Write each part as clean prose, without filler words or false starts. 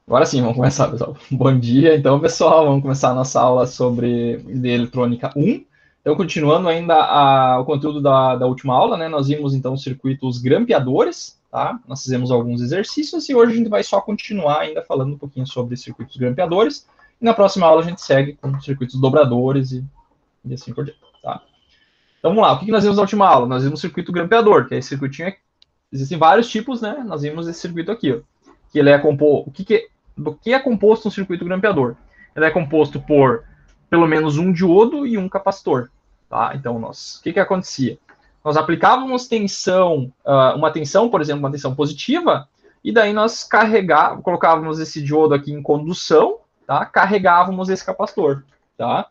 Agora sim, vamos começar, pessoal. Bom dia, então, pessoal. Vamos começar a nossa aula sobre de eletrônica 1. Então, continuando ainda o conteúdo da última aula, né? Nós vimos, então, os circuitos grampeadores, tá? Nós fizemos alguns exercícios e hoje a gente vai só continuar ainda falando um pouquinho sobre circuitos grampeadores. E na próxima aula a gente segue com circuitos dobradores e assim por diante, tá? Então, vamos lá. O que nós vimos na última aula? Nós vimos o circuito grampeador, que é esse circuitinho aqui. Existem vários tipos, né? Nós vimos esse circuito aqui, ó, que ele é composto. Do que é composto um circuito grampeador? Ele é composto por pelo menos um diodo e um capacitor, tá? Então, o que acontecia? Nós aplicávamos tensão, uma tensão, por exemplo, uma tensão positiva, e daí nós colocávamos esse diodo aqui em condução, tá? Carregávamos esse capacitor, tá?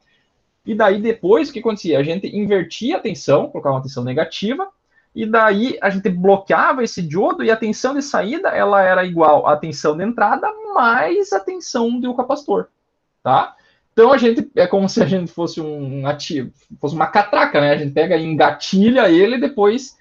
E daí depois o que acontecia? A gente invertia a tensão, colocava uma tensão negativa, e daí a gente bloqueava esse diodo e a tensão de saída ela era igual à tensão de entrada mais a tensão do capacitor, tá? Então a gente é como se a gente fosse um ativo, fosse uma catraca, né? A gente pega e engatilha ele e depois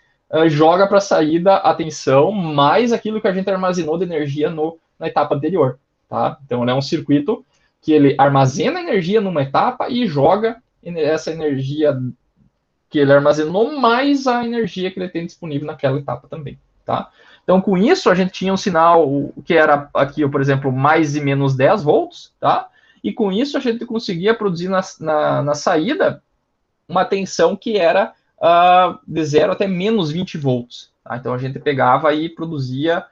joga para a saída a tensão mais aquilo que a gente armazenou de energia na etapa anterior, tá? Então ele é um circuito que ele armazena energia numa etapa e joga essa energia que ele armazenou mais a energia que ele tem disponível naquela etapa também, tá? Então, com isso, a gente tinha um sinal que era aqui, por exemplo, mais e menos 10 volts, tá? E com isso, a gente conseguia produzir na saída uma tensão que era de 0 até menos 20 volts. Tá? Então, a gente pegava e produzia,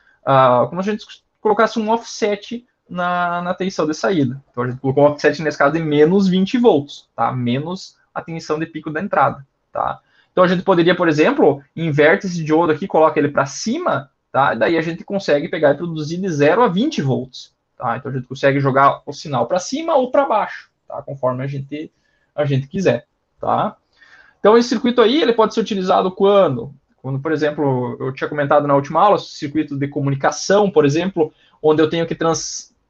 como a gente colocasse um offset na tensão de saída. Então, a gente colocou um offset, nesse caso, de menos 20 volts, tá? Menos a tensão de pico da entrada, tá? Então, a gente poderia, por exemplo, inverte esse diodo aqui, coloca ele para cima, tá? E daí a gente consegue pegar e produzir de 0 a 20 volts, tá? Então, a gente consegue jogar o sinal para cima ou para baixo, tá? Conforme a gente quiser, tá? Então, esse circuito aí, ele pode ser utilizado quando? Quando, por exemplo, eu tinha comentado na última aula, circuito de comunicação, por exemplo, onde eu tenho que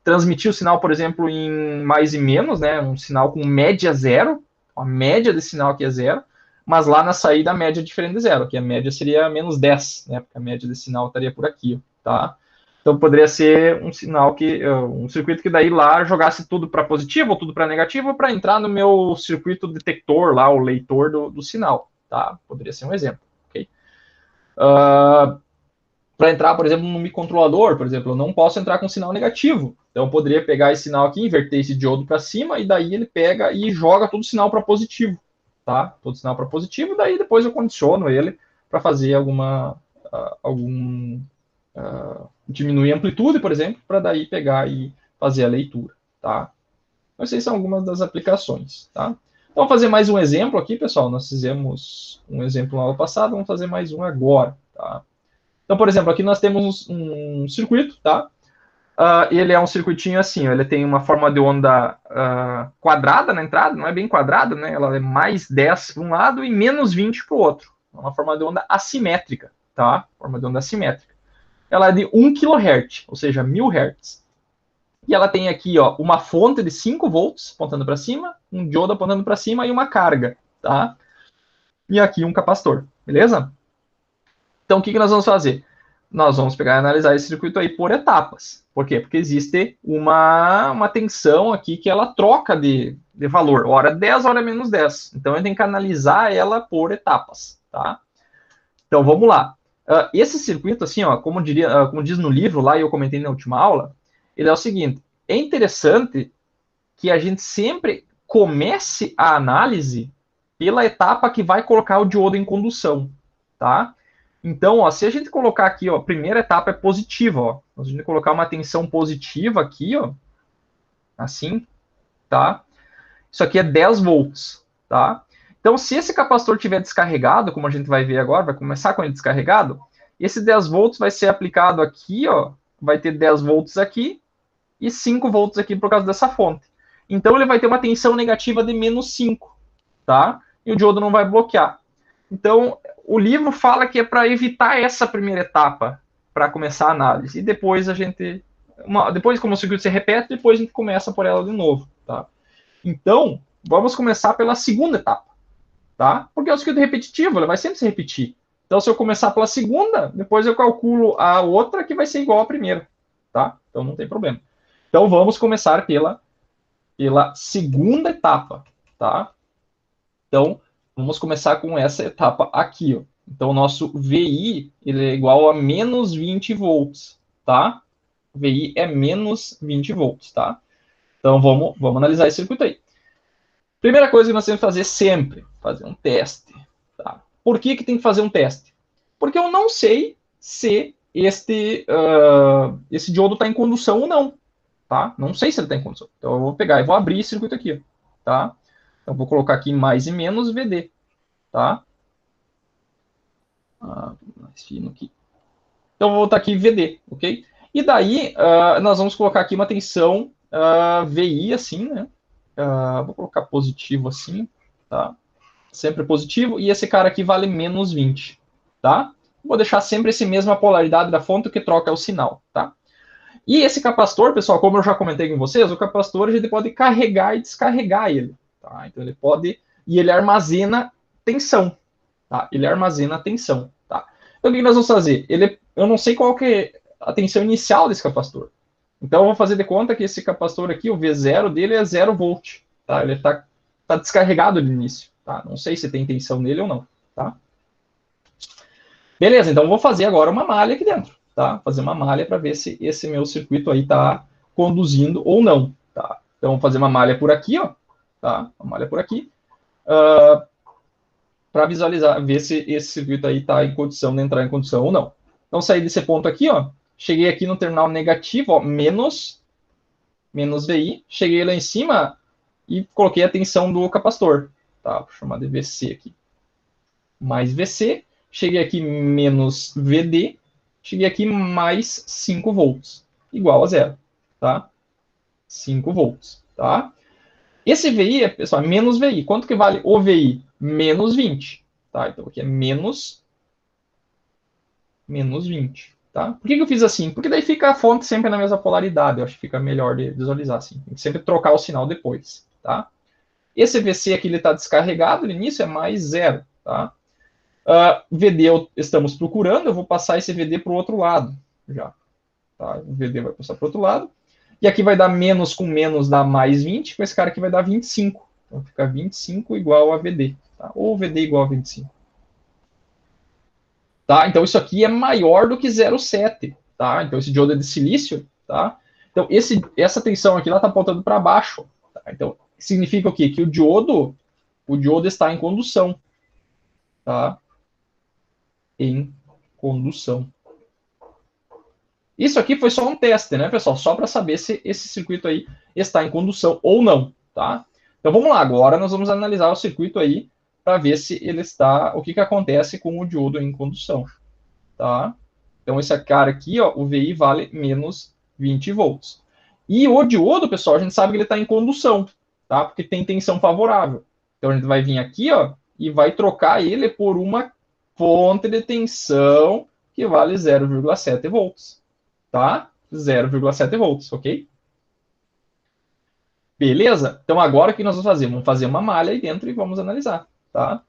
transmitir o sinal, por exemplo, em mais e menos, né? Um sinal com média zero, a média desse sinal aqui é zero, mas lá na saída a média é diferente de zero, que a média seria menos 10, né? Porque a média desse sinal estaria por aqui, tá? Então poderia ser um sinal que um circuito que daí lá jogasse tudo para positivo ou tudo para negativo para entrar no meu circuito detector lá, o leitor do sinal, tá? Poderia ser um exemplo, ok? Para entrar, por exemplo, no microcontrolador, por exemplo, eu não posso entrar com sinal negativo. Então eu poderia pegar esse sinal aqui, inverter esse diodo para cima e daí ele pega e joga todo o sinal para positivo, tá? Todo sinal para positivo, daí depois eu condiciono ele para fazer diminuir a amplitude, por exemplo, para daí pegar e fazer a leitura, tá? Então, essas são algumas das aplicações, tá? Então, vamos fazer mais um exemplo aqui, pessoal. Nós fizemos um exemplo no ano passado, vamos fazer mais um agora, tá? Então, por exemplo, aqui nós temos um circuito, tá? Ele é um circuitinho assim, ó, ele tem uma forma de onda quadrada na entrada, não é bem quadrada, né? Ela é mais 10 para um lado e menos 20 para o outro. É uma forma de onda assimétrica, tá? Forma de onda assimétrica. Ela é de 1 kHz, ou seja, 1000 Hz. E ela tem aqui ó, uma fonte de 5 volts apontando para cima, um diodo apontando para cima e uma carga, tá? E aqui um capacitor, beleza? Então o que nós vamos fazer? Nós vamos pegar e analisar esse circuito aí por etapas. Por quê? Porque existe uma tensão aqui que ela troca de valor, hora 10, hora menos 10. Então eu tenho que analisar ela por etapas, tá? Então vamos lá. Esse circuito, assim, ó, como diz no livro lá, e eu comentei na última aula, ele é o seguinte: é interessante que a gente sempre comece a análise pela etapa que vai colocar o diodo em condução, tá? Então, ó, se a gente colocar aqui, ó, a primeira etapa é positiva, ó. Se a gente colocar uma tensão positiva aqui, ó, assim, tá? Isso aqui é 10 volts, tá? Então, se esse capacitor tiver descarregado, como a gente vai ver agora, vai começar com ele descarregado, esse 10 volts vai ser aplicado aqui, ó, vai ter 10 volts aqui e 5 volts aqui por causa dessa fonte. Então, ele vai ter uma tensão negativa de menos 5, tá? E o diodo não vai bloquear. Então, o livro fala que é para evitar essa primeira etapa, para começar a análise. E depois depois, como o circuito se repete, depois a gente começa por ela de novo, tá? Então, vamos começar pela segunda etapa, tá? Porque é um circuito repetitivo, ele vai sempre se repetir. Então, se eu começar pela segunda, depois eu calculo a outra que vai ser igual à primeira, tá? Então, não tem problema. Então, vamos começar pela segunda etapa, tá? Então, vamos começar com essa etapa aqui, ó. Então, o nosso VI, ele é igual a menos 20 volts, tá? VI é menos 20 volts, tá? Então, vamos analisar esse circuito aí. Primeira coisa que nós temos que fazer sempre, fazer um teste, tá? Por que tem que fazer um teste? Porque eu não sei se esse diodo está em condução ou não, tá? Não sei se ele está em condução. Então, eu vou pegar e vou abrir esse circuito aqui, tá? Então, vou colocar aqui mais e menos VD, tá? Mais fino aqui. Então, vou botar aqui VD, ok? E daí, nós vamos colocar aqui uma tensão VI, assim, né? Vou colocar positivo assim, tá? Sempre positivo. E esse cara aqui vale menos 20, tá? Vou deixar sempre essa mesma polaridade da fonte, que troca é o sinal, tá? E esse capacitor, pessoal, como eu já comentei com vocês, o capacitor a gente pode carregar e descarregar ele, tá? Então, ele pode... E ele armazena tensão, tá? Ele armazena tensão, tá? Então, o que nós vamos fazer? Eu não sei qual que é a tensão inicial desse capacitor. Então, eu vou fazer de conta que esse capacitor aqui, o V0 dele é 0 volt, tá? Ele tá descarregado no início, tá? Não sei se tem tensão nele ou não, tá? Beleza, então eu vou fazer agora uma malha aqui dentro, tá? Fazer uma malha para ver se esse meu circuito aí tá conduzindo ou não, tá? Então, vou fazer uma malha por aqui, ó, tá? Uma malha por aqui, para visualizar, ver se esse circuito aí tá em condição de entrar em condição ou não. Então, saí desse ponto aqui, ó, cheguei aqui no terminal negativo, ó, menos VI, cheguei lá em cima e coloquei a tensão do capacitor, tá? Vou chamar de VC aqui. Mais VC, cheguei aqui menos VD, cheguei aqui mais 5 volts, igual a zero, tá? 5 volts, tá? Esse VI, pessoal, é menos VI. Quanto que vale o VI? Menos 20, tá? Então, aqui é menos 20, tá? Por que eu fiz assim? Porque daí fica a fonte sempre na mesma polaridade. Eu acho que fica melhor de visualizar assim. Tem que sempre trocar o sinal depois, tá? Esse VC aqui ele está descarregado, no início é mais zero, tá? VD estamos procurando, eu vou passar esse VD para o outro lado, já. Tá? O VD vai passar para o outro lado. E aqui vai dar menos com menos, dá mais 20, com esse cara aqui vai dar 25. Então fica 25 igual a VD, tá? Ou VD igual a 25. Tá? Então isso aqui é maior do que 0,7, tá? Então esse diodo é de silício, tá? Então essa tensão aqui ela está apontando para baixo, tá? Então significa o quê? Que o diodo está em condução, tá? Em condução. Isso aqui foi só um teste, né, pessoal? Só para saber se esse circuito aí está em condução ou não, tá? Então vamos lá, agora nós vamos analisar o circuito aí para ver se ele está, o que acontece com o diodo em condução, tá? Então esse cara aqui, ó, o VI vale menos 20 volts. E o diodo, pessoal, a gente sabe que ele está em condução, tá? Porque tem tensão favorável. Então a gente vai vir aqui, ó, e vai trocar ele por uma fonte de tensão que vale 0,7 volts, tá? 0,7 volts, ok? Beleza? Então agora o que nós vamos fazer? Vamos fazer uma malha aí dentro e vamos analisar, tá?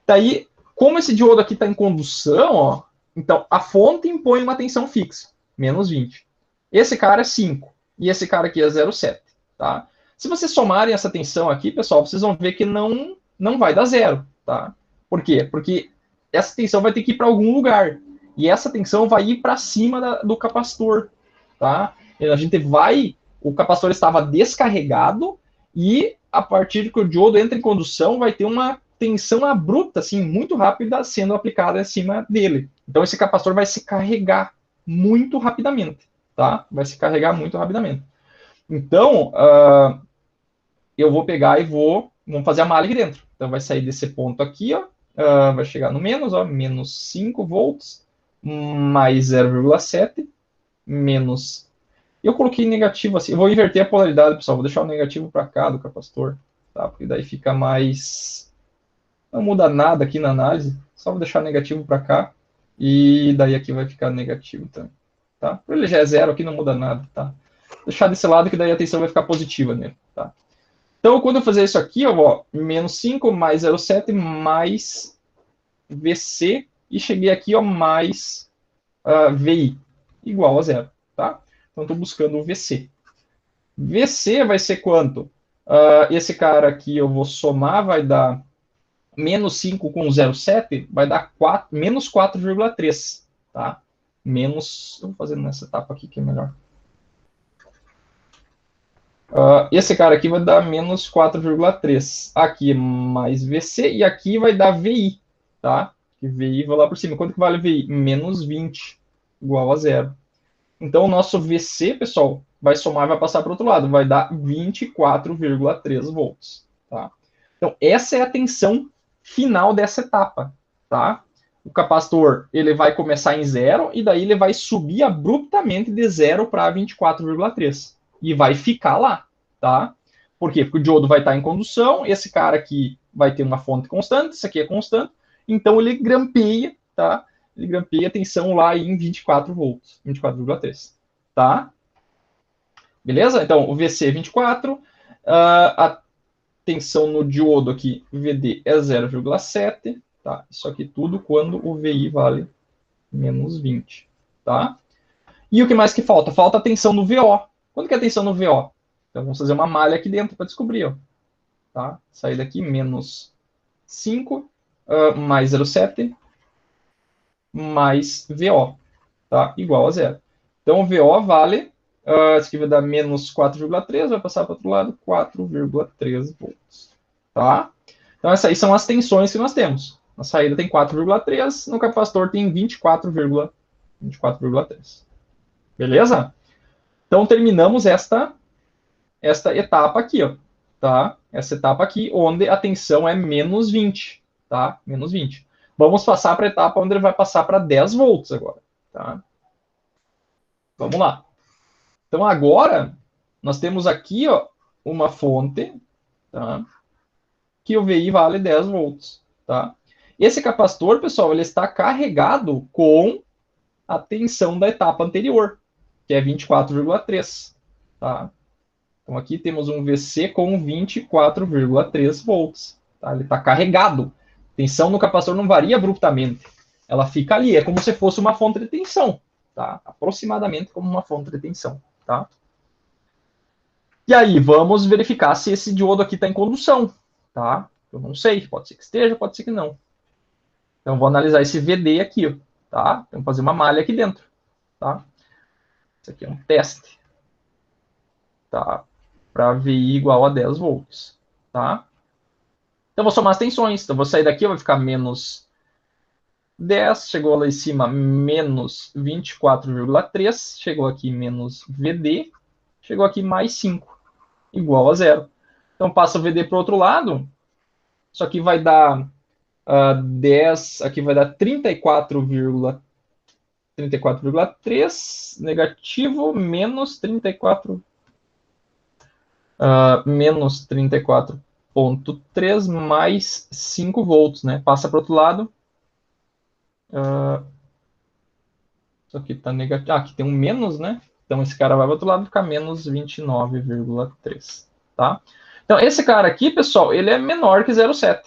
Daí, como esse diodo aqui está em condução, ó, então a fonte impõe uma tensão fixa, menos 20. Esse cara é 5 e esse cara aqui é 0,7, tá? Se vocês somarem essa tensão aqui, pessoal, vocês vão ver que não vai dar zero, tá? Por quê? Porque essa tensão vai ter que ir para algum lugar. E essa tensão vai ir para cima do capacitor, tá? E a gente vai... O capacitor estava descarregado e a partir que o diodo entra em condução, vai ter uma tensão abrupta, assim, muito rápida, sendo aplicada em cima dele. Então, esse capacitor vai se carregar muito rapidamente, tá? Vai se carregar muito rapidamente. Então, eu vou pegar e vamos fazer a malha aqui dentro. Então, vai sair desse ponto aqui, ó, vai chegar no menos, ó, menos 5 volts, mais 0,7, menos... Eu coloquei negativo assim, eu vou inverter a polaridade, pessoal, vou deixar o negativo para cá do capacitor, tá? Porque daí fica mais... Não muda nada aqui na análise, só vou deixar negativo para cá, e daí aqui vai ficar negativo também, tá? Ele já é zero, aqui não muda nada, tá? Vou deixar desse lado que daí a tensão vai ficar positiva nele, tá? Então, quando eu fazer isso aqui, eu vou menos 5 mais 0,7 mais VC, e cheguei aqui, ó, mais VI, igual a zero, tá? Então, estou buscando o VC, VC vai ser quanto? Esse cara aqui eu vou somar, vai dar menos 5 com 0,7, vai dar menos 4,3, tá? Menos, eu vou fazer nessa etapa aqui que é melhor. Esse cara aqui vai dar menos 4,3. Aqui é mais VC e aqui vai dar VI, tá? Que VI vai lá por cima. Quanto que vale VI? Menos 20, igual a zero. Então, o nosso VC, pessoal, vai somar e vai passar para o outro lado. Vai dar 24,3 volts, tá? Então, essa é a tensão final dessa etapa, tá? O capacitor, ele vai começar em zero e daí ele vai subir abruptamente de zero para 24,3 e vai ficar lá, tá? Por quê? Porque o diodo vai estar em condução, esse cara aqui vai ter uma fonte constante, isso aqui é constante, então ele grampeia, tá? Ele grampeia a tensão lá em 24 volts, 24,3, tá? Beleza? Então, o VC é 24, a tensão no diodo aqui, VD, é 0,7, tá? Isso aqui tudo quando o VI vale menos 20, tá? E o que mais que falta? Falta a tensão no VO. Quando que é a tensão no VO? Então, vamos fazer uma malha aqui dentro para descobrir, ó. Tá? Sair daqui, menos 5, mais 0,7, mais VO, tá? Igual a zero. Então, o VO vale, isso aqui vai dar menos 4,3, vai passar para o outro lado, 4,3 volts, tá? Então, essas aí são as tensões que nós temos. Na saída tem 4,3, no capacitor tem 24,3. Beleza? Então, terminamos esta etapa aqui, ó, tá? Essa etapa aqui, onde a tensão é menos 20, tá? Menos 20. Vamos passar para a etapa onde ele vai passar para 10 volts agora, tá? Vamos lá. Então, agora, nós temos aqui, ó, uma fonte, tá? Que o VI vale 10 volts, tá? Esse capacitor, pessoal, ele está carregado com a tensão da etapa anterior, que é 24,3, tá? Então, aqui temos um VC com 24,3 volts. Tá? Ele está carregado. A tensão no capacitor não varia abruptamente. Ela fica ali. É como se fosse uma fonte de tensão. Tá? Aproximadamente como uma fonte de tensão. Tá? E aí, vamos verificar se esse diodo aqui está em condução. Tá? Eu não sei. Pode ser que esteja, pode ser que não. Então, vou analisar esse VD aqui. Ó, tá? Vamos fazer uma malha aqui dentro. Tá? Isso aqui é um teste. Tá? Para VI igual a 10 volts, tá? Então, vou somar as tensões. Então, vou sair daqui, vai ficar menos 10, chegou lá em cima, menos 24,3, chegou aqui menos VD, chegou aqui mais 5, igual a zero. Então, passa o VD para o outro lado, isso aqui vai dar 10, aqui vai dar 34,3, negativo, menos 34, menos 34,3 mais 5 volts, né? Passa para o outro lado. Isso aqui está negativo. Aqui tem um menos, né? Então esse cara vai para o outro lado e fica menos 29,3, tá? Então esse cara aqui, pessoal, ele é menor que 0,7,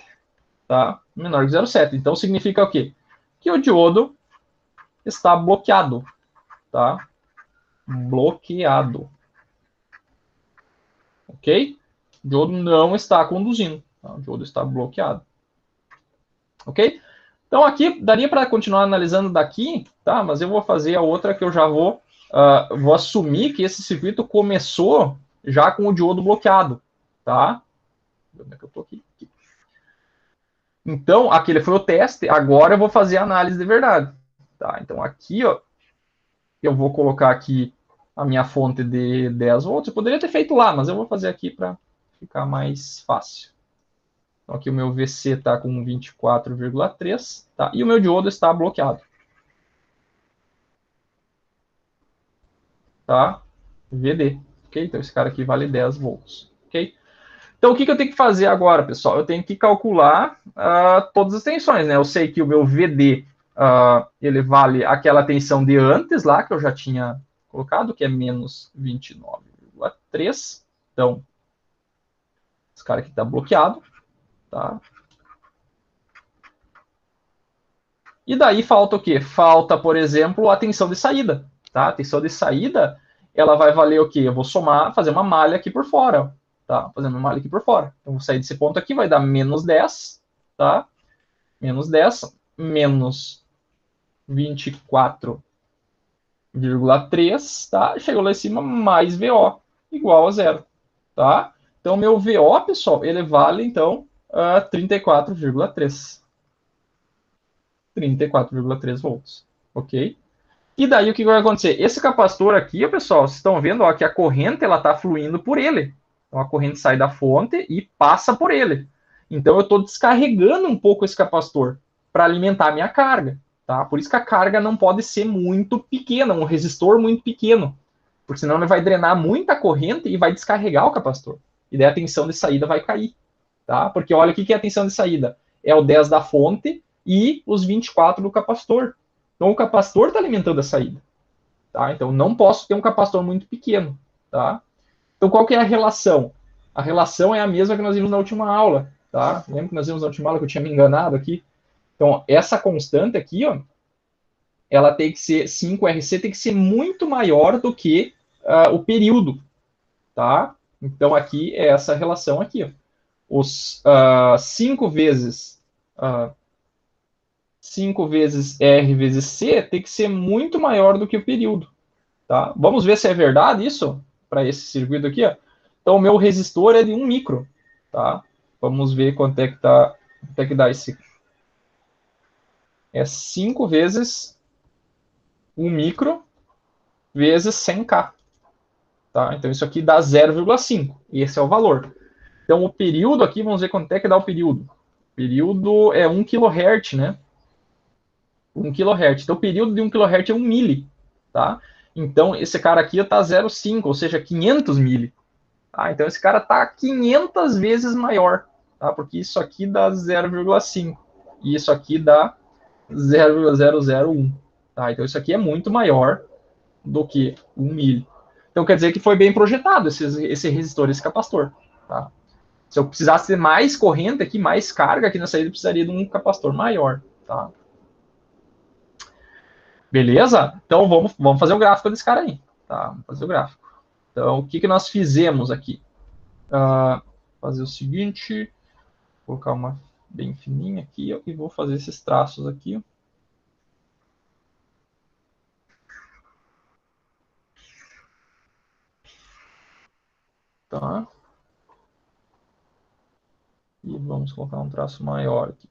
tá? Menor que 0,7. Então significa o quê? Que o diodo está bloqueado, tá? Bloqueado. Ok? O diodo não está conduzindo. Tá? O diodo está bloqueado. Ok? Então aqui daria para continuar analisando daqui, tá? Mas eu vou fazer a outra que eu já vou assumir que esse circuito começou já com o diodo bloqueado, tá? Onde é que eu tô aqui? Então aquele foi o teste. Agora eu vou fazer a análise de verdade, tá? Então aqui, ó, eu vou colocar aqui a minha fonte de 10 volts. Eu poderia ter feito lá, mas eu vou fazer aqui para ficar mais fácil. Então, aqui o meu VC está com 24,3, tá? E o meu diodo está bloqueado. Tá? VD. Ok? Então, esse cara aqui vale 10 volts. Ok? Então, o que eu tenho que fazer agora, pessoal? Eu tenho que calcular todas as tensões, né? Eu sei que o meu VD, ele vale aquela tensão de antes lá, que eu já tinha colocado, que é menos 29,3. Então, esse cara aqui está bloqueado. Tá? E daí falta o quê? Falta, por exemplo, a tensão de saída. Tá? A tensão de saída ela vai valer o quê? Eu vou somar, fazer uma malha aqui por fora, ó, tá? Fazendo uma malha aqui por fora. Então, vou sair desse ponto aqui, vai dar menos 10, tá? Menos 10, menos 24,3, tá? Chegou lá em cima, mais VO, igual a zero, tá? Então, meu VO, pessoal, ele vale, então, 34,3. 34,3 volts, ok? E daí o que vai acontecer? Esse capacitor aqui, pessoal, vocês estão vendo ó, que a corrente ela está fluindo por ele. Então a corrente sai da fonte e passa por ele. Então eu estou descarregando um pouco esse capacitor para alimentar a minha carga. Tá? Por isso que a carga não pode ser muito pequena, um resistor muito pequeno. Porque senão ele vai drenar muita corrente e vai descarregar o capacitor. E daí a tensão de saída vai cair. Tá? Porque olha o que é a tensão de saída. É o 10 da fonte e os 24 do capacitor. Então, o capacitor está alimentando a saída. Tá? Então, não posso ter um capacitor muito pequeno. Tá? Então, qual que é a relação? A relação é a mesma que nós vimos na última aula. Tá? Lembra que nós vimos na última aula que eu tinha me enganado aqui? Então, essa constante aqui, ó, ela tem que ser, 5RC tem que ser muito maior do que o período. Tá? Então, aqui é essa relação aqui. Ó. Os 5 vezes... 5 vezes R vezes C tem que ser muito maior do que o período. Tá? Vamos ver se é verdade isso, para esse circuito aqui. Ó. Então, o meu resistor é de 1 micro. Tá? Vamos ver quanto é que dá esse. É 5 vezes 1 micro vezes 100K. Tá? Então, isso aqui dá 0,5. E esse é o valor. Então, o período aqui, vamos ver quanto é que dá o período. O período é 1 kHz, né? 1 kHz. Então, o período de 1 kHz é 1 mili, tá? Então, esse cara aqui está 0,5, ou seja, 500 mili. Tá? Então, esse cara está 500 vezes maior, tá? Porque isso aqui dá 0,5 e isso aqui dá 0,001. Tá? Então, isso aqui é muito maior do que 1 mili. Então, quer dizer que foi bem projetado esse resistor, esse capacitor. Tá? Se eu precisasse ter mais corrente aqui, mais carga aqui na saída, eu precisaria de um capacitor maior. Tá? Beleza? Então vamos fazer o gráfico desse cara aí. Tá? Vamos fazer o gráfico. Então, o que nós fizemos aqui? Fazer o seguinte, vou colocar uma bem fininha aqui ó, e vou fazer esses traços aqui. Tá? E vamos colocar um traço maior aqui.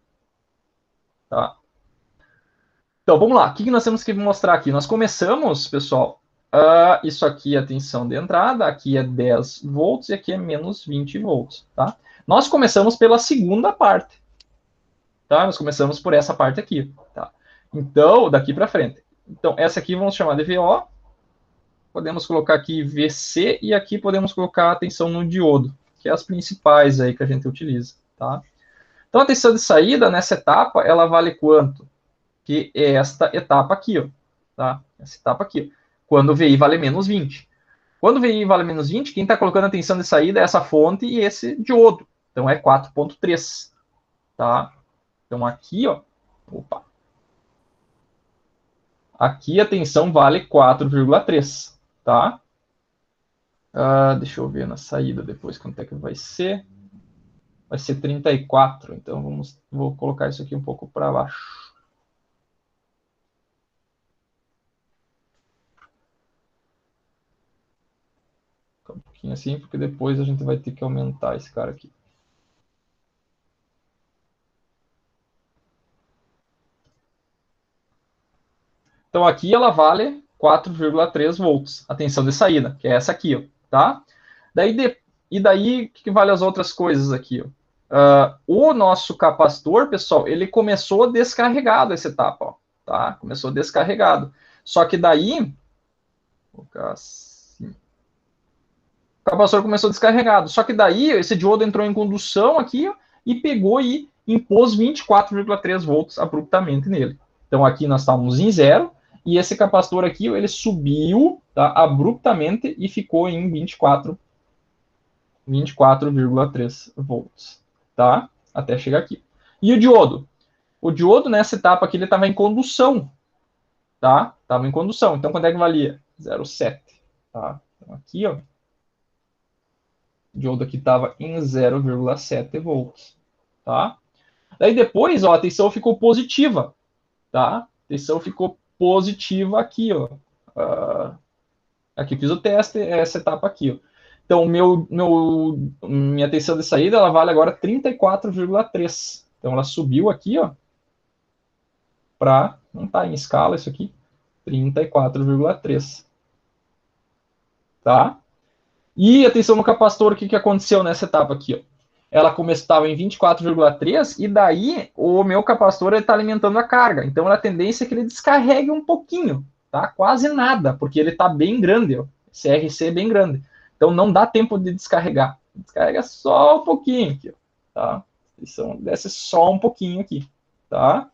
Tá? Então, vamos lá. O que nós temos que mostrar aqui? Nós começamos, pessoal, isso aqui é a tensão de entrada, aqui é 10 volts e aqui é menos 20 volts. Tá? Nós começamos pela segunda parte. Tá? Nós começamos por essa parte aqui. Tá? Então, daqui para frente. Então, essa aqui vamos chamar de VO. Podemos colocar aqui VC e aqui podemos colocar a tensão no diodo, que é as principais aí que a gente utiliza. Tá? Então, a tensão de saída nessa etapa, ela vale quanto? Que é esta etapa aqui, ó. Tá? Essa etapa aqui. Ó. Quando o VI vale menos 20. Quando o VI vale menos 20, quem está colocando a tensão de saída é essa fonte e esse diodo. Então, é 4,3. Tá? Então, aqui, ó. Opa. Aqui a tensão vale 4,3. Tá? Deixa eu ver na saída depois quanto é que vai ser. Vai ser 34. Então, vou colocar isso aqui um pouco para baixo. Um pouquinho assim, porque depois a gente vai ter que aumentar esse cara aqui. Então aqui ela vale 4,3 volts, a tensão de saída, que é essa aqui, ó, tá? E daí, o que vale as outras coisas aqui? Ó? O nosso capacitor, pessoal, ele começou descarregado essa etapa, ó, tá? Começou descarregado. Só que daí, vou colocar assim, o capacitor começou descarregado. Só que daí, esse diodo entrou em condução aqui, ó, e pegou e impôs 24,3 volts abruptamente nele. Então aqui nós estávamos em zero, e esse capacitor aqui, ele subiu, tá, abruptamente e ficou em 24,3 volts, tá? Até chegar aqui. E o diodo? O diodo, nessa etapa aqui, ele estava em condução, tá? Estava em condução. Então, quanto é que valia? 0,7. tá? Então, aqui, ó, o diodo aqui estava em 0,7 volts, tá? Daí depois, ó, a tensão ficou positiva, tá? A tensão ficou positiva aqui, ó. Aqui fiz o teste, essa etapa aqui, ó. Então, minha tensão de saída, ela vale agora 34,3. Então, ela subiu aqui, ó, para, não está em escala isso aqui, 34,3, tá? E atenção no capacitor, o que aconteceu nessa etapa aqui, ó? Ela estava em 24,3 e daí o meu capacitor está alimentando a carga. Então a tendência é que ele descarregue um pouquinho, tá? Quase nada, porque ele está bem grande, ó. CRC é bem grande. Então não dá tempo de descarregar. Descarrega só um pouquinho aqui, ó, tá? Então, desce só um pouquinho aqui, tá?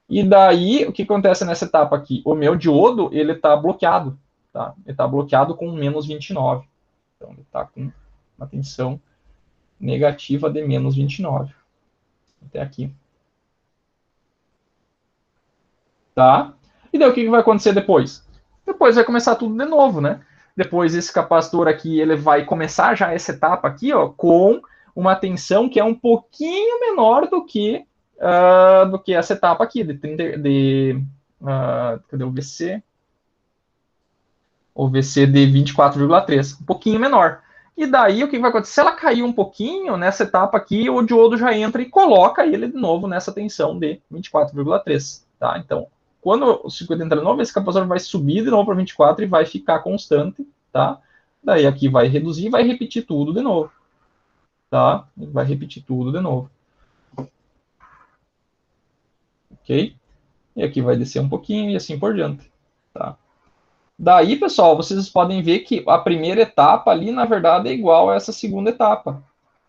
E daí o que acontece nessa etapa aqui? O meu diodo ele está bloqueado, tá? Ele está bloqueado com menos 29. Então ele está com uma tensão negativa de menos 29. Até aqui. Tá? E daí o que vai acontecer depois? Depois vai começar tudo de novo, né? Depois esse capacitor aqui, ele vai começar já essa etapa aqui, ó, com uma tensão que é um pouquinho menor do que essa etapa aqui, cadê o VC? O VC de 24,3, um pouquinho menor. E daí o que vai acontecer? Se ela cair um pouquinho nessa etapa aqui, o diodo já entra e coloca ele de novo nessa tensão de 24,3. Tá? Então, quando o circuito entra de novo, esse capacitor vai subir de novo para 24 e vai ficar constante. Tá? Daí aqui vai reduzir e vai repetir tudo de novo. Tá? Vai repetir tudo de novo. Ok? E aqui vai descer um pouquinho e assim por diante. Tá? Daí, pessoal, vocês podem ver que a primeira etapa ali, na verdade, é igual a essa segunda etapa.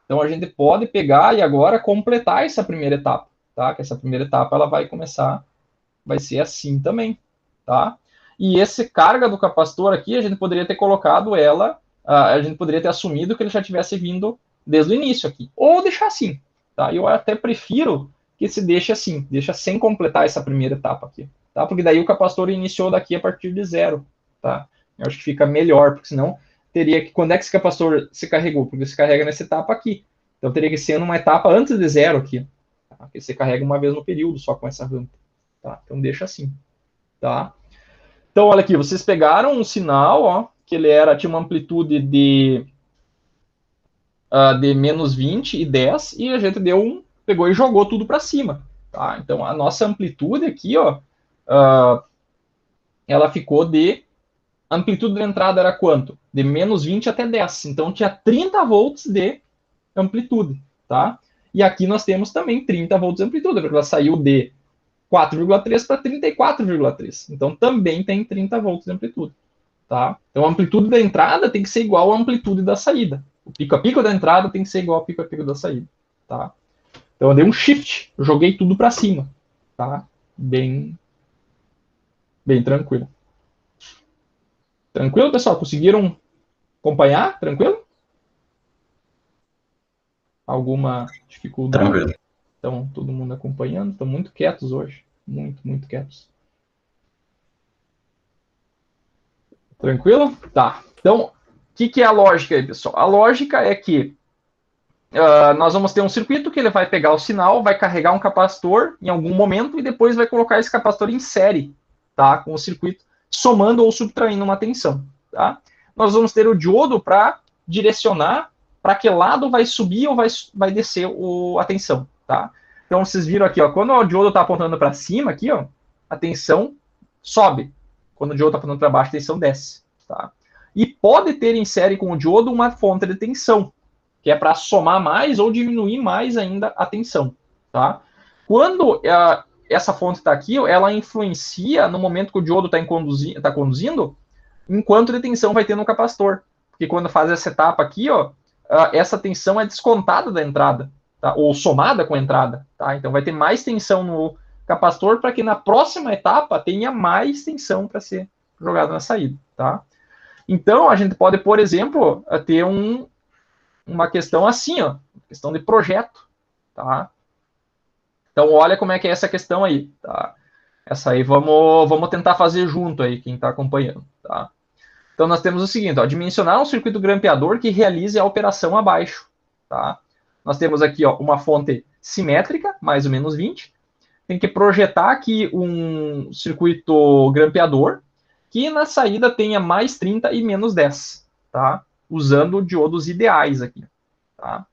Então, a gente pode pegar e agora completar essa primeira etapa, tá? Que essa primeira etapa, ela vai começar, vai ser assim também, tá? E esse carga do capacitor aqui, a gente poderia ter colocado ela, a gente poderia ter assumido que ele já tivesse vindo desde o início aqui, ou deixar assim, tá? Eu até prefiro que se deixe assim, deixa sem completar essa primeira etapa aqui, tá? Porque daí o capacitor iniciou daqui a partir de zero, tá? Eu acho que fica melhor, porque senão teria que, quando é que esse capacitor se carregou? Porque se carrega nessa etapa aqui, então teria que ser numa etapa antes de zero aqui, tá? Porque você carrega uma vez no período só com essa rampa, tá? Então deixa assim, tá? Então, olha aqui, vocês pegaram um sinal, ó, que ele tinha uma amplitude de menos 20 e 10, e a gente pegou e jogou tudo para cima. Tá? Então, a nossa amplitude aqui, ó, ela ficou a amplitude da entrada era quanto? De menos 20 até 10. Então, tinha 30 volts de amplitude. Tá? E aqui nós temos também 30 volts de amplitude, porque ela saiu de 4,3 para 34,3. Então, também tem 30 volts de amplitude. Tá? Então, a amplitude da entrada tem que ser igual à amplitude da saída. O pico a pico da entrada tem que ser igual ao pico a pico da saída. Tá? Então, eu dei um shift, eu joguei tudo para cima. Tá? Bem tranquilo. Tranquilo, pessoal? Conseguiram acompanhar? Tranquilo? Alguma dificuldade? Tranquilo. Então, todo mundo acompanhando. Estão muito quietos hoje. Muito quietos. Tranquilo? Tá. Então, o que é a lógica aí, pessoal? A lógica é que nós vamos ter um circuito que ele vai pegar o sinal, vai carregar um capacitor em algum momento e depois vai colocar esse capacitor em série, tá? Com o circuito, somando ou subtraindo uma tensão, tá? Nós vamos ter o diodo para direcionar para que lado vai subir ou vai descer a tensão, tá? Então, vocês viram aqui, ó, quando o diodo está apontando para cima, aqui, ó, a tensão sobe. Quando o diodo está apontando para baixo, a tensão desce, tá? E pode ter em série com o diodo uma fonte de tensão, que é para somar mais ou diminuir mais ainda a tensão, tá? Quando essa fonte está aqui, ela influencia no momento que o diodo está conduzindo, enquanto de tensão vai ter no capacitor. Porque quando faz essa etapa aqui, ó, essa tensão é descontada da entrada, tá? Ou somada com a entrada, tá? Então vai ter mais tensão no capacitor para que na próxima etapa tenha mais tensão para ser jogada na saída, tá? Então a gente pode, por exemplo, ter uma questão assim, ó, questão de projeto, tá? Então olha como é que é essa questão aí, tá? Essa aí vamos tentar fazer junto aí, quem está acompanhando, tá? Então nós temos o seguinte, ó, dimensionar um circuito grampeador que realize a operação abaixo. Tá? Nós temos aqui ó, uma fonte simétrica, mais ou menos 20. Tem que projetar aqui um circuito grampeador que na saída tenha mais 30 e menos 10, tá? Usando diodos ideais aqui, tá?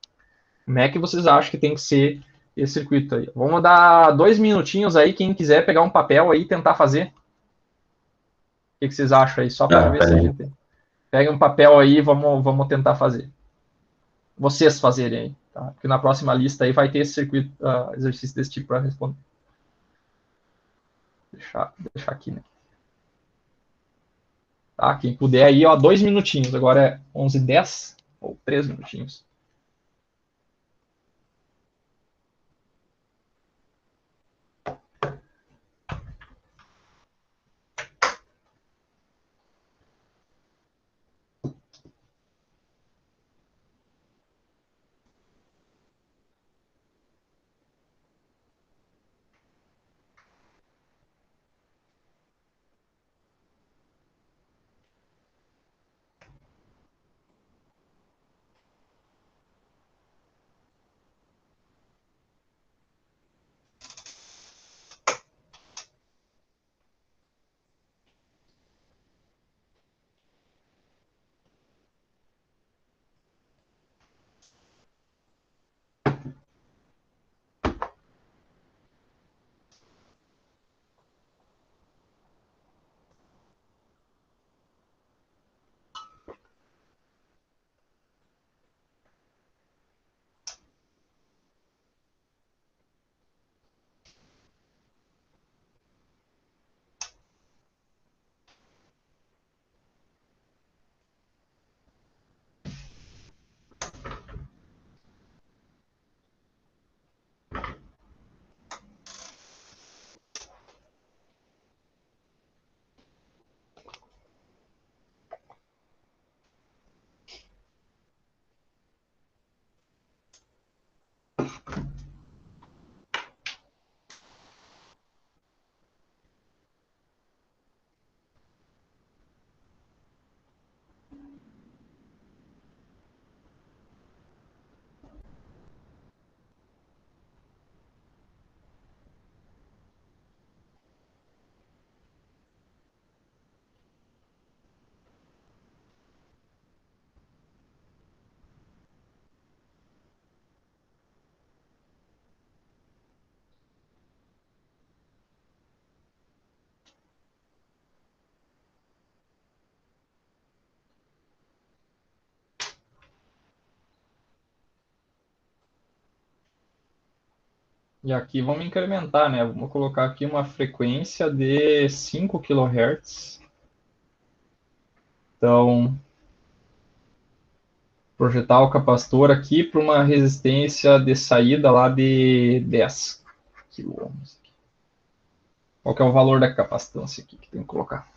Como é que vocês acham que tem que ser esse circuito aí? Vamos dar 2 minutinhos aí, quem quiser pegar um papel aí e tentar fazer. O que vocês acham aí? Só para Ah, ver se a peraí. gente... Pega um papel aí e vamos tentar fazer. Vocês fazerem aí, tá? Porque na próxima lista aí vai ter esse circuito, exercício desse tipo para responder. Deixar aqui, né? Tá? Quem puder aí, ó, 2 minutinhos. Agora é 11h10 ou 3 minutinhos. E aqui vamos incrementar, né? Vamos colocar aqui uma frequência de 5 kHz. Então, projetar o capacitor aqui para uma resistência de saída lá de 10 kΩ. Qual que é o valor da capacitância aqui que tem que colocar?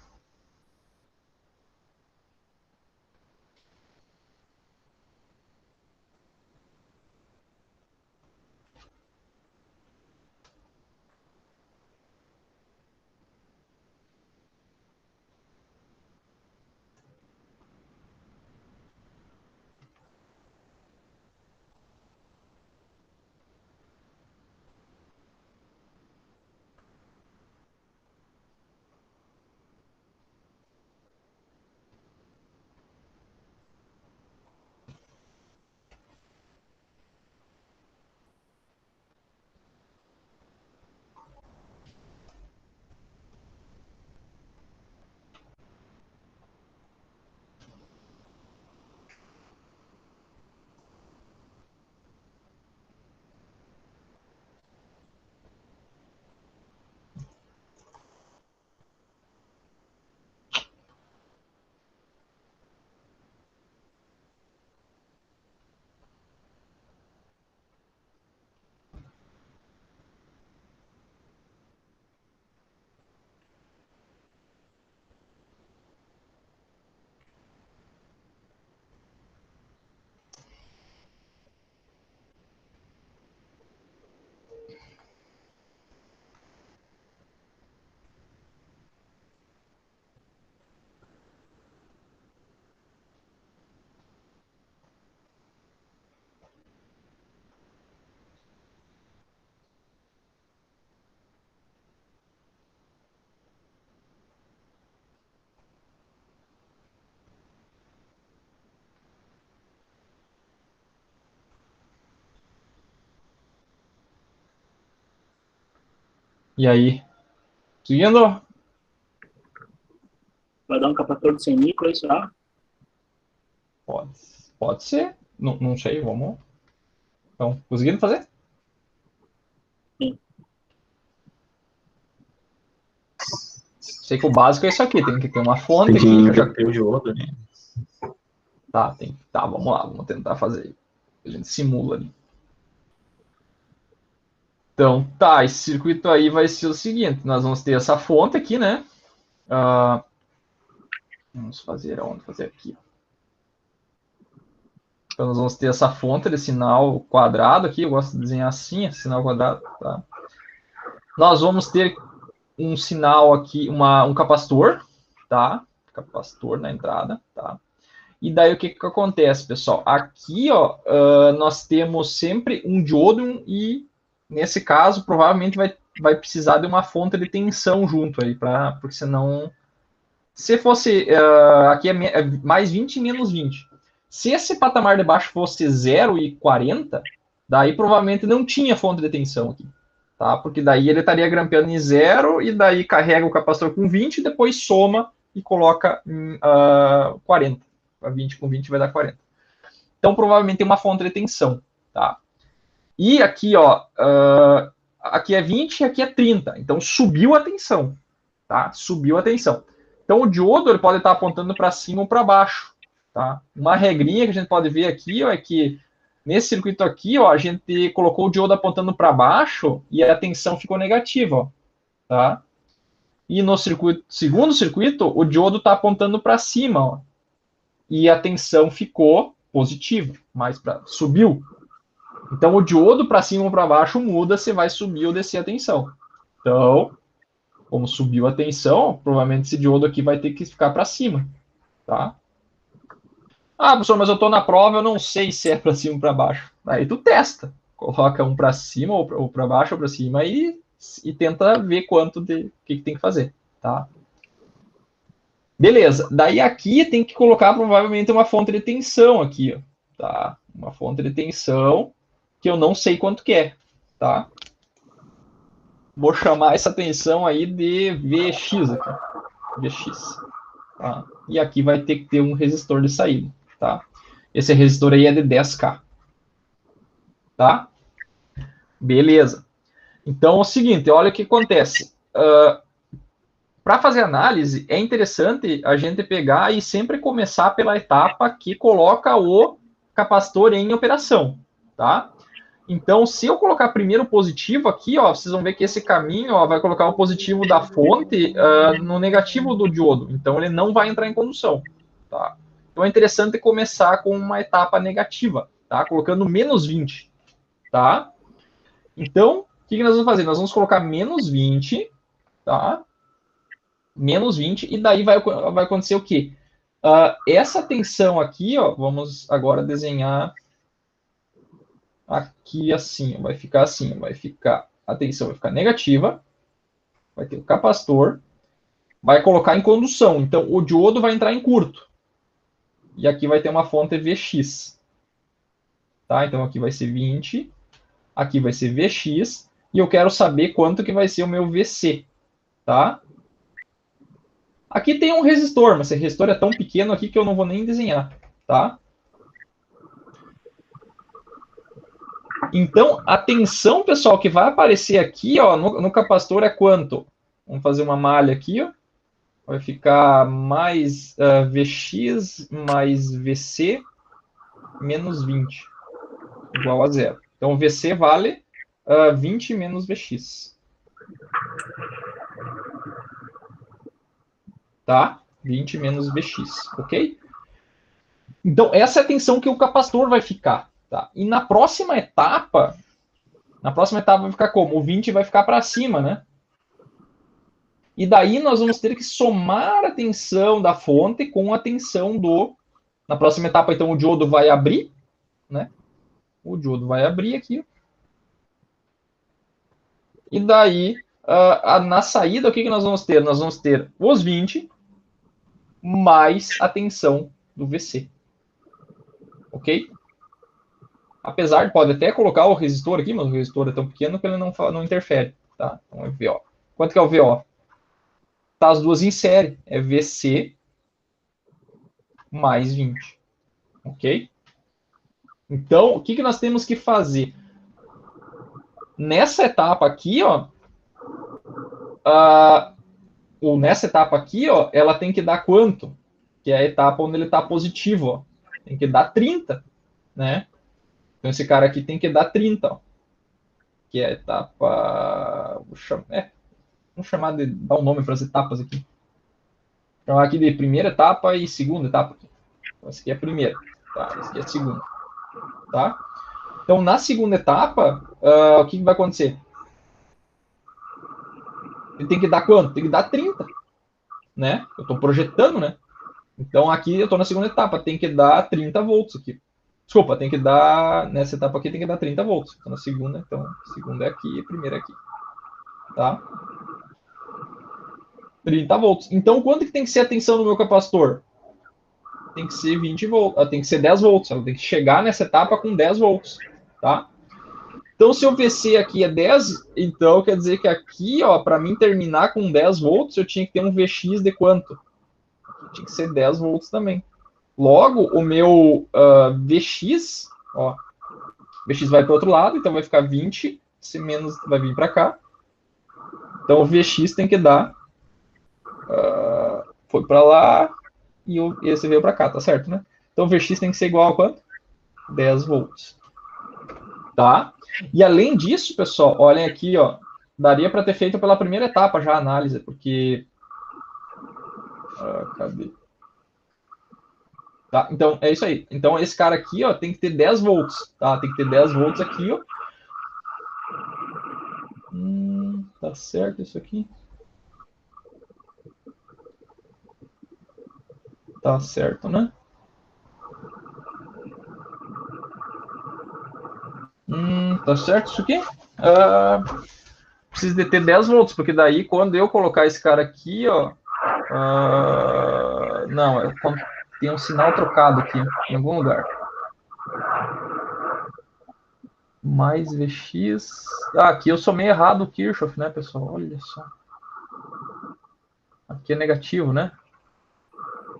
E aí? Seguindo? Vai dar um capacitor de 100 micro, isso lá? Pode, pode ser. Não, não sei, vamos. Então, conseguindo fazer? Sim. Sei que o básico é isso aqui, tem que ter uma fonte Tem que aqui, que eu já. inverter o diodo, né? Tá, vamos lá, vamos tentar fazer. A gente simula ali. Então, tá, esse circuito aí vai ser o seguinte: nós vamos ter essa fonte aqui, né? Vamos fazer aonde? Fazer aqui. Então, nós vamos ter essa fonte de sinal quadrado aqui. Eu gosto de desenhar assim, sinal quadrado. Tá? Nós vamos ter um sinal aqui, um capacitor, tá? Capacitor na entrada, tá? E daí o que que acontece, pessoal? Aqui, ó, nós temos sempre um diodo e, nesse caso, provavelmente vai precisar de uma fonte de tensão junto aí, porque senão... Se fosse... aqui é mais 20 e menos 20. Se esse patamar de baixo fosse 0 e 40, daí provavelmente não tinha fonte de tensão aqui. Tá? Porque daí ele estaria grampeando em 0 e daí carrega o capacitor com 20 e depois soma e coloca em 40. 20 com 20 vai dar 40. Então, provavelmente tem uma fonte de tensão. Tá? E aqui, ó, aqui é 20 e aqui é 30. Então, subiu a tensão. Tá? Subiu a tensão. Então, o diodo ele pode estar apontando para cima ou para baixo. Tá? Uma regrinha que a gente pode ver aqui ó, é que nesse circuito aqui, ó, a gente colocou o diodo apontando para baixo e a tensão ficou negativa. Ó, tá? E no segundo circuito, o diodo está apontando para cima. Ó, e a tensão ficou positiva, subiu. Então, o diodo para cima ou para baixo muda se vai subir ou descer a tensão. Então, como subiu a tensão, provavelmente esse diodo aqui vai ter que ficar para cima. Tá? Ah, professor, mas eu estou na prova, eu não sei se é para cima ou para baixo. Aí tu testa. Coloca um para cima ou para baixo ou para cima e tenta ver quanto de que tem que fazer. Tá? Beleza. Daí aqui tem que colocar provavelmente uma fonte de tensão aqui, ó, tá? Uma fonte de tensão que eu não sei quanto que é, tá? Vou chamar essa tensão aí de Vx aqui, Vx, tá? E aqui vai ter que ter um resistor de saída, tá? Esse resistor aí é de 10K, tá? Beleza. Então é o seguinte, olha o que acontece. Para fazer análise, é interessante a gente pegar e sempre começar pela etapa que coloca o capacitor em operação, tá? Então, se eu colocar primeiro o positivo aqui, ó, vocês vão ver que esse caminho ó, vai colocar o positivo da fonte no negativo do diodo. Então, ele não vai entrar em condução, tá? Então, é interessante começar com uma etapa negativa, tá? Colocando menos 20, tá? Então, o que nós vamos fazer? Nós vamos colocar menos 20, tá? Menos 20, e daí vai acontecer o quê? Essa tensão aqui, ó, vamos agora desenhar aqui assim, vai ficar assim, a tensão vai ficar negativa, vai ter o capacitor, vai colocar em condução, então o diodo vai entrar em curto, e aqui vai ter uma fonte Vx, tá? Então aqui vai ser 20, aqui vai ser Vx, e eu quero saber quanto que vai ser o meu Vc, tá? Aqui tem um resistor, mas esse resistor é tão pequeno aqui que eu não vou nem desenhar, tá? Então, a tensão, pessoal, que vai aparecer aqui ó, no capacitor é quanto? Vamos fazer uma malha aqui, ó. Vai ficar mais Vx mais Vc menos 20, igual a zero. Então, o Vc vale 20 menos Vx. Tá? 20 menos Vx, ok? Então, essa é a tensão que o capacitor vai ficar. Tá? E na próxima etapa vai ficar como? O 20 vai ficar para cima, né? E daí nós vamos ter que somar a tensão da fonte com a tensão do... Na próxima etapa, então, o diodo vai abrir, né? O diodo vai abrir aqui. E daí, na saída, o que nós vamos ter? Nós vamos ter os 20 mais a tensão do VC. Ok? Apesar de pode até colocar o resistor aqui, mas o resistor é tão pequeno que ele não interfere. tá? Então é VO. Quanto que é o VO? Tá as duas em série, é VC mais 20, ok? Então, o que nós temos que fazer? Nessa etapa aqui, ó, nessa etapa aqui, ó, ela tem que dar quanto? Que é a etapa onde ele está positivo, ó. Tem que dar 30, né? Então, esse cara aqui tem que dar 30, ó. Que é a etapa... Vamos chamar de... dar um nome para as etapas aqui. Vou chamar aqui de primeira etapa e segunda etapa. Então, essa aqui é a primeira, tá? Essa aqui é a segunda, tá? Então, na segunda etapa, o que vai acontecer? Ele tem que dar quanto? Tem que dar 30, né? Eu estou projetando, né? Então, aqui eu estou na segunda etapa, tem que dar 30 volts aqui. Desculpa, tem que dar, nessa etapa aqui tem que dar 30 volts. Então, na segunda, então, segunda é aqui, primeira é aqui. Tá? 30 volts. Então, quanto que tem que ser a tensão no meu capacitor? Tem que ser 20 volts, tem que ser 10 volts. Ela tem que chegar nessa etapa com 10 volts, tá? Então, se o VC aqui é 10, então quer dizer que aqui, ó, para mim terminar com 10 volts, eu tinha que ter um VX de quanto? Tinha que ser 10 volts também. Logo, o meu VX, ó, VX vai para o outro lado, então vai ficar 20, se menos vai vir para cá. Então, o VX tem que dar, foi para lá, e esse veio para cá, tá certo, né? Então, o VX tem que ser igual a quanto? 10 volts. Tá? E além disso, pessoal, olhem aqui, ó, daria para ter feito pela primeira etapa já a análise, porque... cadê? Tá? Então, é isso aí. Então, esse cara aqui, ó, tem que ter 10 volts, tá? Tem que ter 10 volts aqui, ó. Tá certo isso aqui? Tá certo, né? Tá certo isso aqui? Precisa de ter 10 volts, porque daí quando eu colocar esse cara aqui, ó... não, tem um sinal trocado aqui, em algum lugar. Mais VX... aqui eu somei errado o Kirchhoff, né, pessoal? Olha só. Aqui é negativo, né?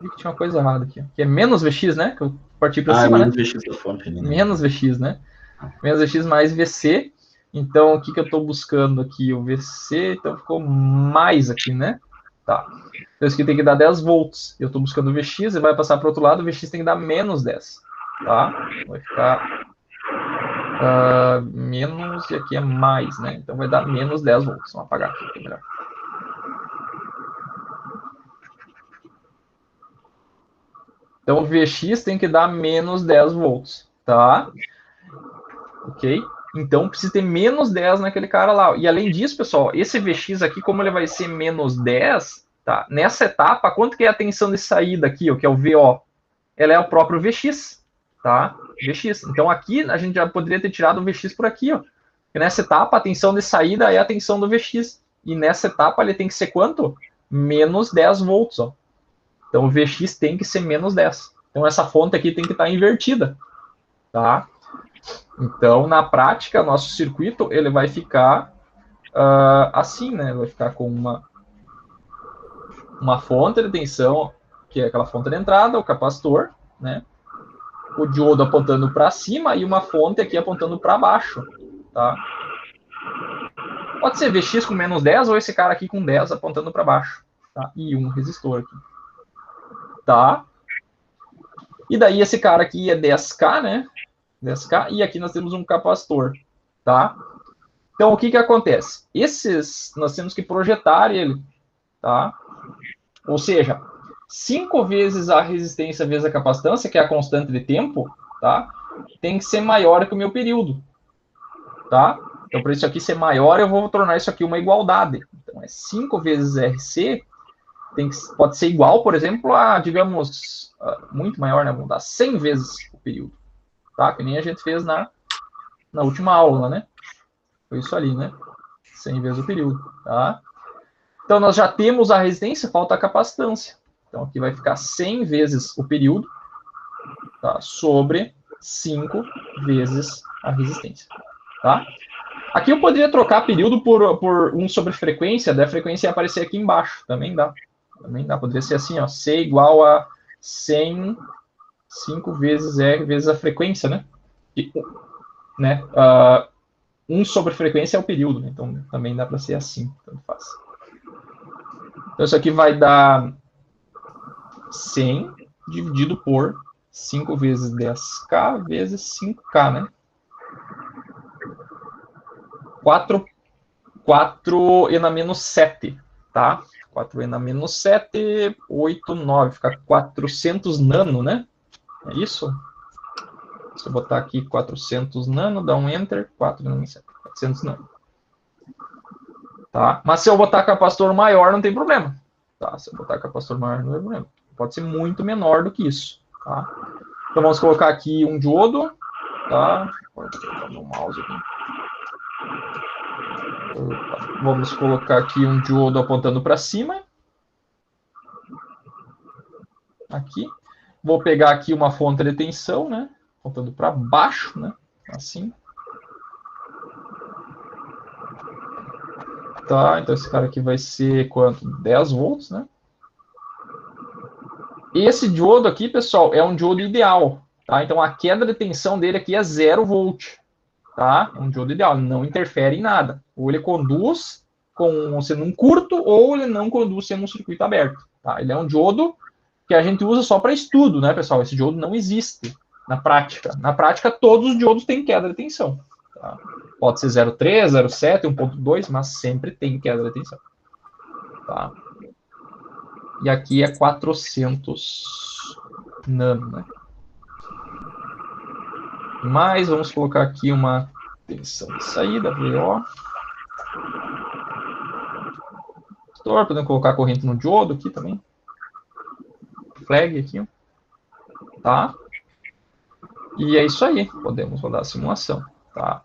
Vi que tinha uma coisa errada aqui. Que é menos VX, né? Que eu parti para cima, menos né? VX da fonte. Né? Menos VX, né? Menos VX mais VC. Então, o que eu estou buscando aqui? O VC, então ficou mais aqui, né? Tá. Então, isso aqui tem que dar 10 volts. Eu estou buscando o VX, e vai passar para o outro lado, o VX tem que dar menos 10. Tá? Vai ficar menos, e aqui é mais, né? Então, vai dar menos 10 volts. Vamos apagar aqui, que é melhor. Então, o VX tem que dar menos 10 volts, tá? Ok? Então, precisa ter menos 10 naquele cara lá. E, além disso, pessoal, esse VX aqui, como ele vai ser menos 10, tá? Nessa etapa, quanto que é a tensão de saída aqui, ó, que é o VO? Ela é o próprio VX, tá? VX. Então, aqui, a gente já poderia ter tirado o VX por aqui, ó. Porque nessa etapa, a tensão de saída é a tensão do VX. E nessa etapa, ele tem que ser quanto? Menos 10 volts, ó. Então, o VX tem que ser menos 10. Então, essa fonte aqui tem que estar invertida, tá? Então, na prática, nosso circuito ele vai ficar assim, né? Vai ficar com uma fonte de tensão, que é aquela fonte de entrada, o capacitor, né? O diodo apontando para cima e uma fonte aqui apontando para baixo, tá? Pode ser VX com menos 10 ou esse cara aqui com 10 apontando para baixo, tá? E um resistor aqui, tá? E daí esse cara aqui é 10K, né? 10K, e aqui nós temos um capacitor, tá? Então, o que acontece? Nós temos que projetar ele, tá? Ou seja, 5 vezes a resistência vezes a capacitância, que é a constante de tempo, tá? Tem que ser maior que o meu período, tá? Então, para isso aqui ser maior, eu vou tornar isso aqui uma igualdade. Então, é 5 vezes RC, pode ser igual, por exemplo, a, digamos, muito maior, né? Vamos dar 100 vezes o período, tá? Que nem a gente fez na última aula, né? Foi isso ali, né? 100 vezes o período, tá? Então, nós já temos a resistência, falta a capacitância. Então, aqui vai ficar 100 vezes o período, tá? Sobre 5 vezes a resistência, tá? Aqui eu poderia trocar período por 1 sobre frequência, daí a frequência ia aparecer aqui embaixo. Também dá. Poderia ser assim, ó, C igual a 100, 5 vezes R vezes a frequência, né? E, né? 1 sobre frequência é o período, né? Então também dá para ser assim. Tanto faz. Então isso aqui vai dar 100 dividido por 5 vezes 10K vezes 5K, né? 4e na menos 7, tá? 4e na menos 7, 8, 9. Fica 400 nano, né? É isso? Se eu botar aqui 400 nano, dá um Enter, 4 na menos 7, 400 nano. Tá? Mas se eu botar capacitor maior, não tem problema. Tá? Se eu botar capacitor maior, não tem problema. Pode ser muito menor do que isso. Tá? Então vamos colocar aqui um diodo. Tá? Vou colocar meu mouse aqui. Vamos colocar aqui um diodo apontando para cima. Aqui. Vou pegar aqui uma fonte de tensão, né? Apontando para baixo, né? Assim. Tá, então esse cara aqui vai ser quanto? 10 volts, né? Esse diodo aqui, pessoal, é um diodo ideal. Tá? Então a queda de tensão dele aqui é 0 volt. Tá? É um diodo ideal, não interfere em nada. Ou ele conduz sendo um curto, ou ele não conduz sendo um circuito aberto. Tá? Ele é um diodo que a gente usa só para estudo, né, pessoal? Esse diodo não existe na prática. Na prática, todos os diodos têm queda de tensão. Tá? Pode ser 0,3, 0,7, 1,2, mas sempre tem queda de tensão. Tá? E aqui é 400 nano, né? Mas vamos colocar aqui uma tensão de saída, VO. Podemos colocar a corrente no diodo aqui também. Flag aqui, ó. Tá? E é isso aí. Podemos rodar a simulação, tá?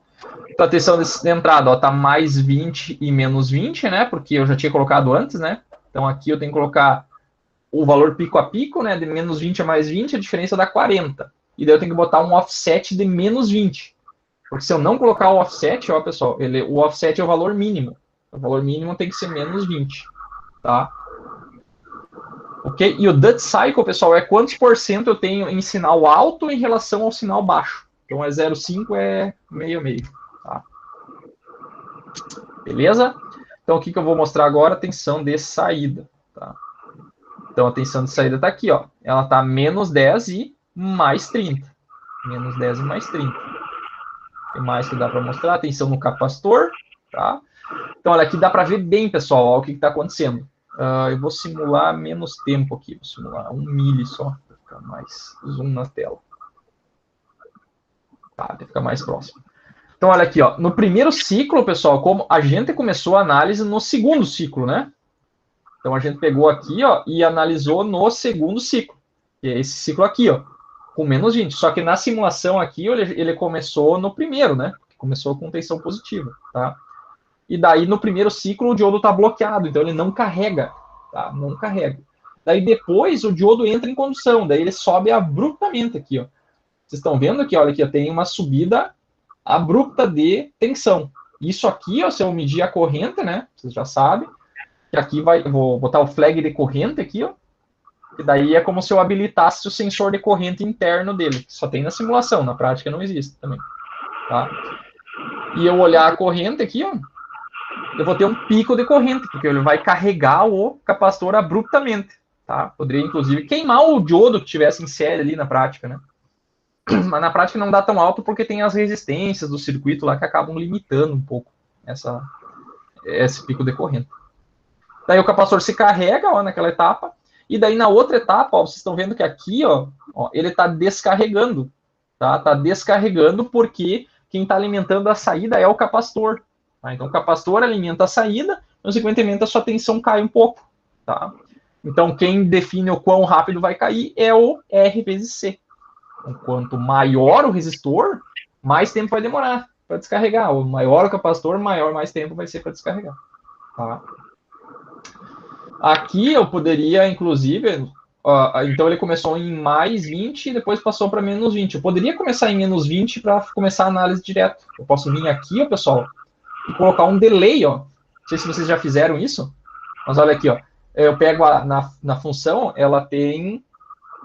Então, a tensão de entrada, ó, tá mais 20 e menos 20, né? Porque eu já tinha colocado antes, né? Então, aqui eu tenho que colocar o valor pico a pico, né? De menos 20 a mais 20, a diferença dá 40. E daí eu tenho que botar um offset de menos 20. Porque se eu não colocar o offset, ó, pessoal, o offset é o valor mínimo. O valor mínimo tem que ser menos 20, tá? Ok? E o Dutch Cycle, pessoal, é quantos por cento eu tenho em sinal alto em relação ao sinal baixo. Então, é 0,5 é meio, tá? Beleza? Então, o que eu vou mostrar agora? A tensão de saída, tá? Então, a tensão de saída está aqui, ó. Ela está menos 10 e mais 30. Menos 10 e mais 30. Tem mais que dá para mostrar. Tensão no capacitor, tá? Então, olha aqui, dá para ver bem, pessoal, ó, o que está acontecendo. Eu vou simular menos tempo aqui. Vou simular 1 milli só, para ficar mais zoom na tela. Tá, para ficar mais próximo. Então, olha aqui, ó. No primeiro ciclo, pessoal, como a gente começou a análise no segundo ciclo, né? Então, a gente pegou aqui, ó, e analisou no segundo ciclo. Que é esse ciclo aqui, ó, com menos 20. Só que na simulação aqui, ele começou no primeiro, né? Começou com tensão positiva, tá? E daí, no primeiro ciclo, o diodo está bloqueado, então ele não carrega, tá? Não carrega. Daí, depois, o diodo entra em condução, daí ele sobe abruptamente aqui, ó. Vocês estão vendo aqui, olha aqui, ó, tem uma subida abrupta de tensão. Isso aqui, ó, se eu medir a corrente, né? Vocês já sabem. Que aqui vou botar o flag de corrente aqui, ó. E daí é como se eu habilitasse o sensor de corrente interno dele. Só tem na simulação, na prática não existe também. Tá? E eu olhar a corrente aqui, ó. Eu vou ter um pico de corrente, porque ele vai carregar o capacitor abruptamente. Tá? Poderia, inclusive, queimar o diodo que tivesse em série ali na prática, né? Mas na prática não dá tão alto porque tem as resistências do circuito lá que acabam limitando um pouco esse pico de corrente. Daí o capacitor se carrega, ó, naquela etapa, e daí na outra etapa, ó, vocês estão vendo que aqui, ó ele está descarregando, tá? Está descarregando porque quem está alimentando a saída é o capacitor. Tá? Então o capacitor alimenta a saída, consequentemente a sua tensão cai um pouco, tá? Então quem define o quão rápido vai cair é o R vezes C. Então, quanto maior o resistor, mais tempo vai demorar para descarregar. O maior o capacitor, mais tempo vai ser para descarregar. Tá? Aqui eu poderia, inclusive, então ele começou em mais 20 e depois passou para menos 20. Eu poderia começar em menos 20 para começar a análise direto. Eu posso vir aqui, ó, pessoal, e colocar um delay, ó. Não sei se vocês já fizeram isso, mas olha aqui, ó. Eu pego na função, ela tem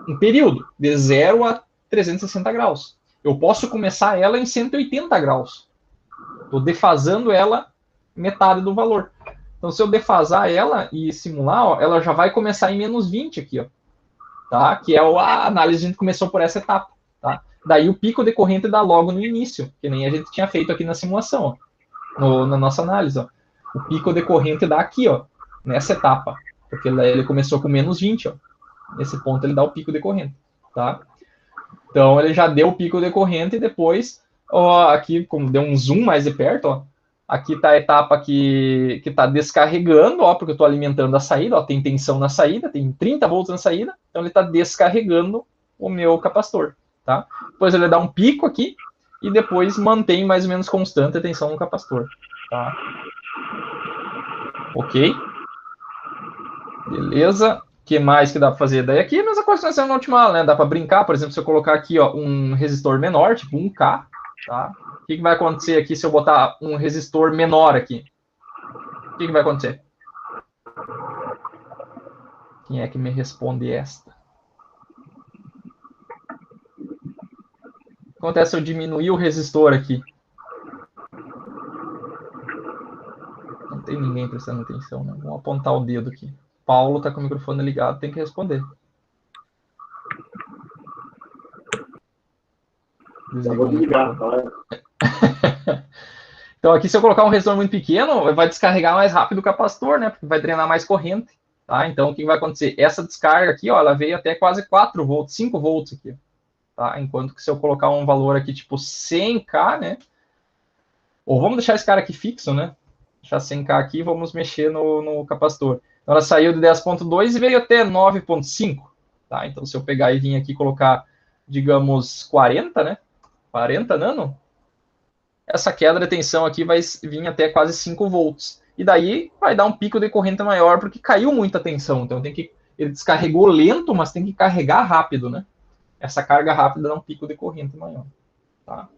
um período de 0 a 360 graus. Eu posso começar ela em 180 graus. Estou defasando ela metade do valor. Então, se eu defasar ela e simular, ó, ela já vai começar em menos 20 aqui, ó. Tá? Que é a análise que a gente começou por essa etapa. Tá? Daí o pico decorrente dá logo no início, que nem a gente tinha feito aqui na simulação, ó, na nossa análise. Ó. O pico decorrente dá aqui, ó, nessa etapa, porque ele começou com menos 20. Ó. Nesse ponto ele dá o pico decorrente. Tá? Então ele já deu o pico decorrente e depois, ó, aqui, como deu um zoom mais de perto, ó, aqui está a etapa que está descarregando, ó, porque eu estou alimentando a saída, ó, tem tensão na saída, tem 30 volts na saída, então ele está descarregando o meu capacitor. Tá? Depois ele dá um pico aqui e depois mantém mais ou menos constante a tensão no capacitor. Tá? Ok? Beleza? O que mais que dá para fazer? Daí aqui a mesma coisa que nós temos na última aula, né? Dá para brincar, por exemplo, se eu colocar aqui ó, um resistor menor, tipo 1K, tá? O que vai acontecer aqui se eu botar um resistor menor aqui? O que vai acontecer? Quem é que me responde esta? O que acontece se eu diminuir o resistor aqui? Não tem ninguém prestando atenção, né? Vamos apontar o dedo aqui. Paulo está com o microfone ligado, tem que responder. Vou ligar, Então aqui se eu colocar um resistor muito pequeno, vai descarregar mais rápido o capacitor, né? Porque vai drenar mais corrente. Tá? Então o que vai acontecer? Essa descarga aqui, ó, ela veio até quase 4 volts, 5 volts aqui. Tá? Enquanto que se eu colocar um valor aqui tipo 100K, né? Ou vamos deixar esse cara aqui fixo, né? Deixar 100K aqui, vamos mexer no capacitor. Então ela saiu de 10.2 e veio até 9.5. Tá? Então se eu pegar e vir aqui e colocar, digamos, 40, né? 40 nano, essa queda de tensão aqui vai vir até quase 5 volts. E daí vai dar um pico de corrente maior, porque caiu muita tensão. Então ele descarregou lento, mas tem que carregar rápido, né? Essa carga rápida dá um pico de corrente maior. Tá?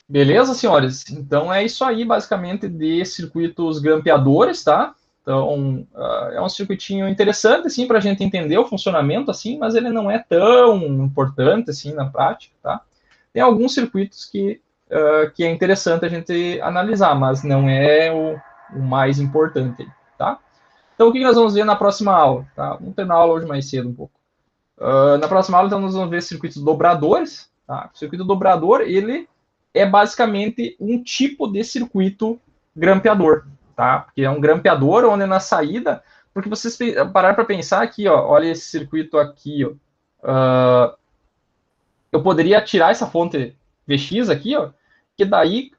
Beleza, senhores? Então é isso aí, basicamente, de circuitos grampeadores, tá? Então, é um circuitinho interessante, assim, para a gente entender o funcionamento, assim, mas ele não é tão importante, assim, na prática, tá? Tem alguns circuitos que é interessante a gente analisar, mas não é o mais importante, tá? Então, o que nós vamos ver na próxima aula? Tá? Vamos terminar a aula hoje mais cedo um pouco. Na próxima aula, então, nós vamos ver circuitos dobradores, tá? O circuito dobrador, ele é basicamente um tipo de circuito grampeador, tá? Porque é um grampeador onde na saída, porque vocês pararam para pensar aqui, ó, olha esse circuito aqui, ó, eu poderia tirar essa fonte VX aqui, ó, que daí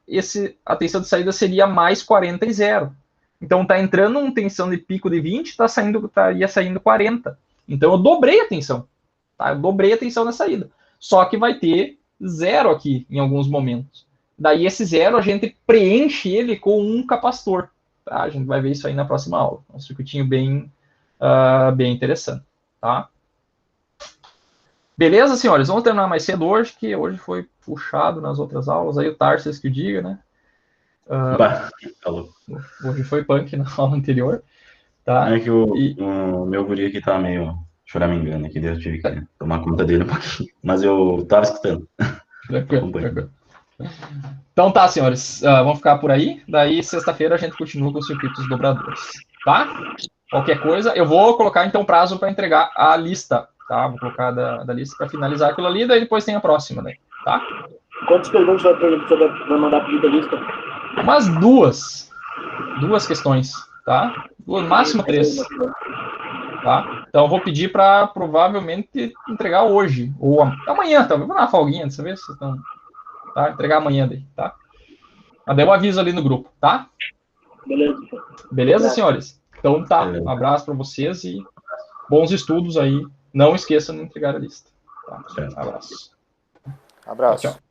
a tensão de saída seria mais 40 e 0. Então tá entrando uma tensão de pico de 20, estaria saindo 40. Então eu dobrei a tensão, tá? Eu dobrei a tensão na saída. Só que vai ter 0 aqui em alguns momentos. Daí esse 0 a gente preenche ele com um capacitor. Tá? A gente vai ver isso aí na próxima aula. Um circuitinho bem interessante. Tá? Beleza, senhores? Vamos terminar mais cedo hoje, que hoje foi puxado nas outras aulas. Aí o Tarsis que o diga, né? Hoje foi punk na aula anterior. Tá? É que o meu guri aqui tá meio choramingando aqui, eu tive que tomar conta dele um pouquinho. Mas eu tava escutando. Tranquilo. Então tá, senhores. Vamos ficar por aí. Daí, sexta-feira, a gente continua com os circuitos dobradores. Tá? Qualquer coisa, eu vou colocar, então, prazo para entregar a lista. Tá? Vou colocar da lista para finalizar aquilo ali, daí depois tem a próxima. Daí, tá? Quantas perguntas vai mandar pedir da lista? Umas duas questões. Tá? No máximo 3. Tá? Então, eu vou pedir para provavelmente entregar hoje. Ou amanhã, talvez. Vou dar uma folguinha dessa vez. Então, tá? Entregar amanhã daí, tá? Mas daí eu aviso ali no grupo, tá? Beleza, senhores? Então tá, um abraço para vocês e bons estudos aí. Não esqueçam de entregar a lista. Tá? Abraço. Abraço. Tchau.